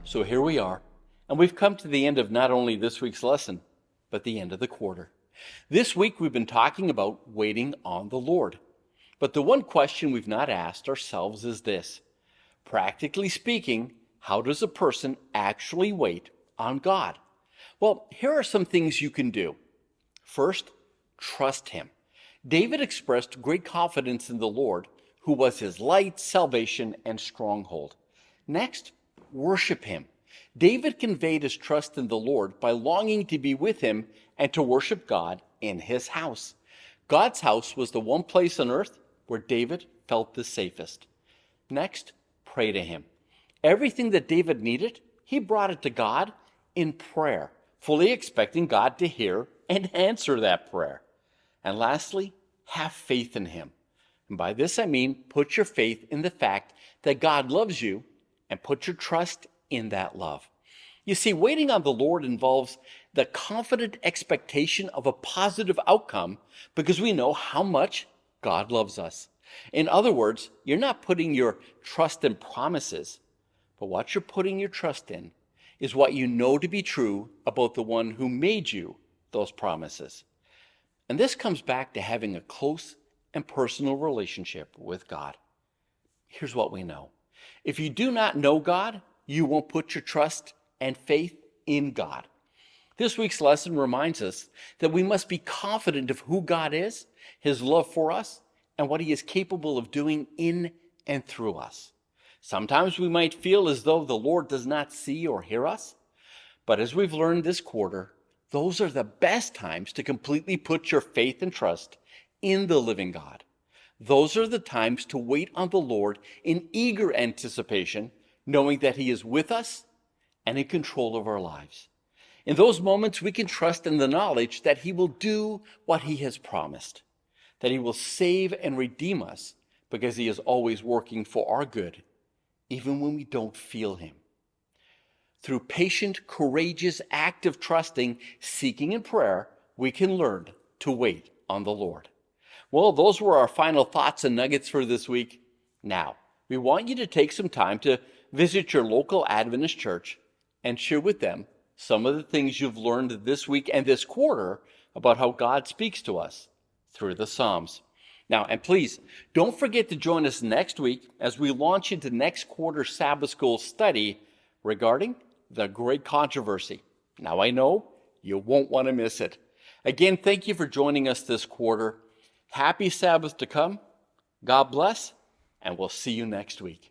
So here we are, and we've come to the end of not only this week's lesson, but the end of the quarter. This week we've been talking about waiting on the Lord. But the one question we've not asked ourselves is this: practically speaking, how does a person actually wait on God? Well, here are some things you can do. First, trust Him. David expressed great confidence in the Lord, who was his light, salvation, and stronghold. Next, worship Him. David conveyed his trust in the Lord by longing to be with Him and to worship God in His house. God's house was the one place on earth where David felt the safest. Next, pray to Him. Everything that David needed, he brought it to God in prayer, fully expecting God to hear and answer that prayer. And lastly, have faith in Him. And by this I mean put your faith in the fact that God loves you and put your trust in that love. You see, waiting on the Lord involves the confident expectation of a positive outcome because we know how much God loves us. In other words, you're not putting your trust in promises, but what you're putting your trust in is what you know to be true about the one who made you those promises. And this comes back to having a close and personal relationship with God. Here's what we know. If you do not know God, you won't put your trust and faith in God. This week's lesson reminds us that we must be confident of who God is, His love for us, and what He is capable of doing in and through us. Sometimes we might feel as though the Lord does not see or hear us, but as we've learned this quarter, those are the best times to completely put your faith and trust in the living God. Those are the times to wait on the Lord in eager anticipation, knowing that He is with us and in control of our lives. In those moments, we can trust in the knowledge that He will do what He has promised, that He will save and redeem us because He is always working for our good, even when we don't feel Him. Through patient, courageous, active trusting, seeking, and prayer, we can learn to wait on the Lord. Well, those were our final thoughts and nuggets for this week. Now, we want you to take some time to visit your local Adventist church and share with them some of the things you've learned this week and this quarter about how God speaks to us through the Psalms. Now, and please, don't forget to join us next week as we launch into next quarter's Sabbath School study regarding the great controversy. Now, I know you won't want to miss it. Again, thank you for joining us this quarter. Happy Sabbath to come. God bless, and we'll see you next week.